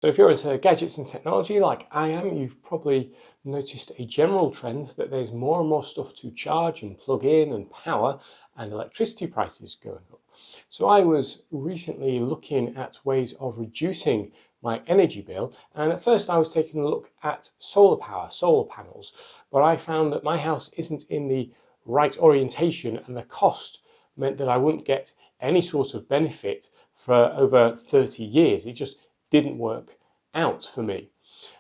So if you're into gadgets and technology like I am, you've probably noticed a general trend that there's more and more stuff to charge and plug in and power, and electricity prices going up. So I was recently looking at ways of reducing my energy bill, and at first I was taking a look at solar power, solar panels, but I found that my house isn't in the right orientation, and the cost meant that I wouldn't get any sort of benefit for over 30 years. It just didn't work out for me.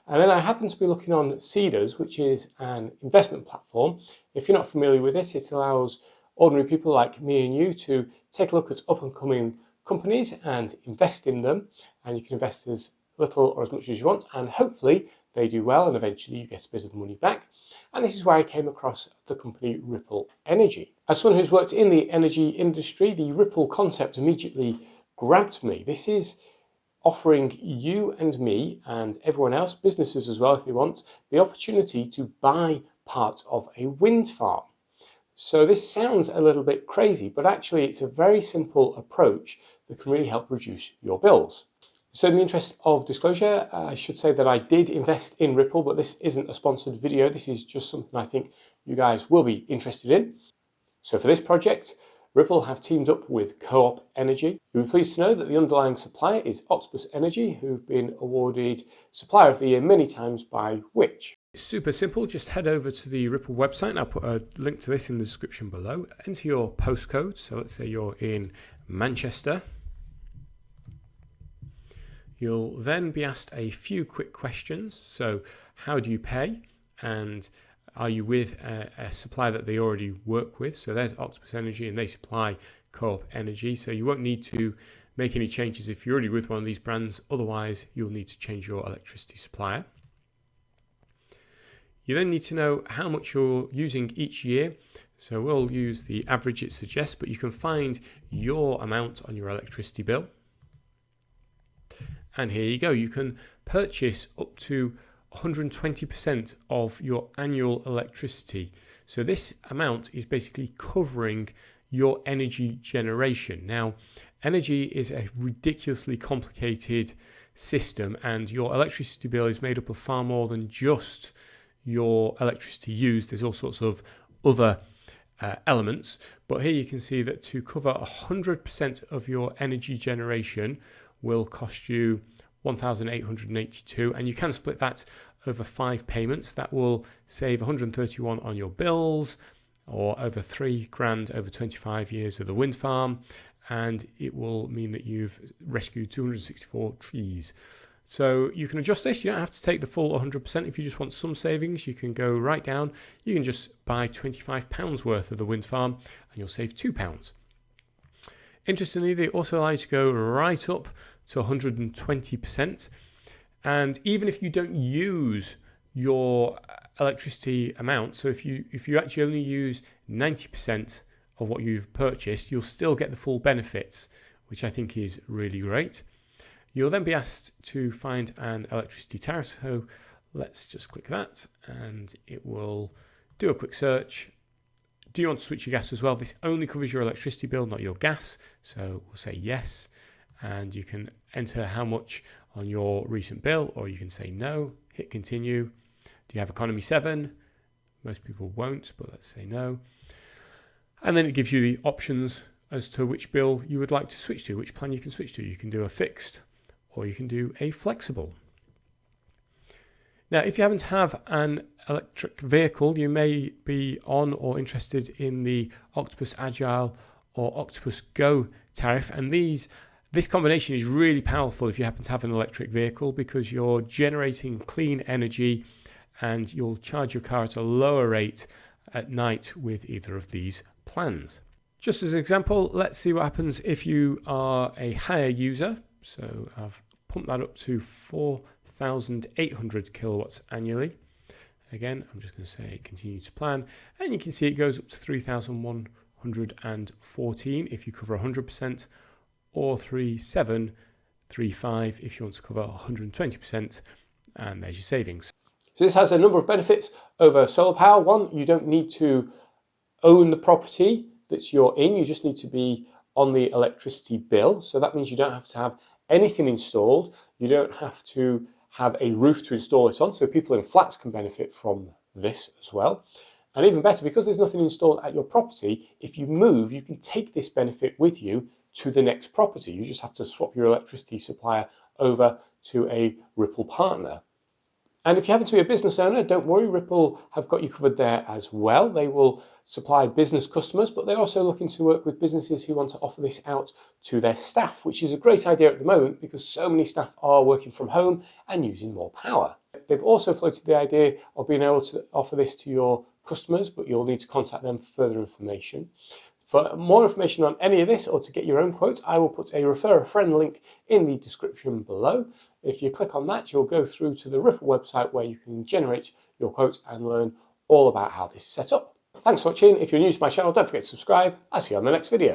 And then I happened to be looking on Seedrs, which is an investment platform. If you're not familiar with it, it allows ordinary people like me and you to take a look at up and coming companies and invest in them. And you can invest as little or as much as you want, and hopefully they do well and eventually you get a bit of money back. And this is where I came across the company Ripple Energy. As someone who's worked in the energy industry, the Ripple concept immediately grabbed me. This is offering you and me and everyone else, businesses as well if they want, the opportunity to buy part of a wind farm. So this sounds a little bit crazy, but actually it's a very simple approach that can really help reduce your bills. So in the interest of disclosure, I should say that I did invest in Ripple, but this isn't a sponsored video. This is just something I think you guys will be interested in. So for this project, Ripple have teamed up with Co-op Energy. You'll be pleased to know that the underlying supplier is Octopus Energy, who've been awarded Supplier of the Year many times by Which. It's super simple. Just head over to the Ripple website, and I'll put a link to this in the description below. Enter your postcode. So let's say you're in Manchester. You'll then be asked a few quick questions. So how do you pay? And are you with a supplier that they already work with? So there's Octopus Energy and they supply Co-op Energy. So you won't need to make any changes if you're already with one of these brands. Otherwise, you'll need to change your electricity supplier. You then need to know how much you're using each year. So we'll use the average it suggests, but you can find your amount on your electricity bill. And here you go. You can purchase up to 120% of your annual electricity. So this amount is basically covering your energy generation. Now, energy is a ridiculously complicated system, and your electricity bill is made up of far more than just your electricity used. There's all sorts of other elements, but here you can see that to cover 100% of your energy generation will cost you 1,882, and you can split that over 5 payments. That will save 131 on your bills, or over £3,000 over 25 years of the wind farm, and it will mean that you've rescued 264 trees. So you can adjust this. You don't have to take the full 100%. If you just want some savings, you can go right down. You can just buy £25 worth of the wind farm and you'll save £2. Interestingly, they also allow you to go right up to 120%. And even if you don't use your electricity amount, so if you actually only use 90% of what you've purchased, you'll still get the full benefits, which I think is really great. You'll then be asked to find an electricity tariff. So let's just click that and it will do a quick search. Do you want to switch your gas as well? This only covers your electricity bill, not your gas. So we'll say yes. And you can enter how much on your recent bill, or you can say no, hit continue. Do you have economy 7? Most people won't, but let's say no. And then it gives you the options as to which bill you would like to switch to, which plan you can switch to. You can do a fixed or you can do a flexible. Now, if you happen to have an electric vehicle, you may be on or interested in the Octopus Agile or Octopus Go tariff. And this combination is really powerful if you happen to have an electric vehicle, because you're generating clean energy and you'll charge your car at a lower rate at night with either of these plans. Just as an example, let's see what happens if you are a higher user. So I've pumped that up to 4,800 kilowatts annually. Again, I'm just going to say continue to plan, and you can see it goes up to 3,114 if you cover 100%, or 3,735 if you want to cover 120%, and there's your savings. So this has a number of benefits over solar power. One, you don't need to own the property that you're in, you just need to be on the electricity bill. So that means you don't have to have anything installed. You don't have to have a roof to install it on, so people in flats can benefit from this as well. And even better, because there's nothing installed at your property, if you move, you can take this benefit with you to the next property. You just have to swap your electricity supplier over to a Ripple partner. And if you happen to be a business owner, don't worry, Ripple have got you covered there as well. They will supply business customers, but they're also looking to work with businesses who want to offer this out to their staff, which is a great idea at the moment because so many staff are working from home and using more power. They've also floated the idea of being able to offer this to your customers, but you'll need to contact them for further information. For more information on any of this or to get your own quote, I will put a refer a friend link in the description below. If you click on that, you'll go through to the Ripple website where you can generate your quote and learn all about how this is set up. Thanks for watching. If you're new to my channel, don't forget to subscribe. I'll see you on the next video.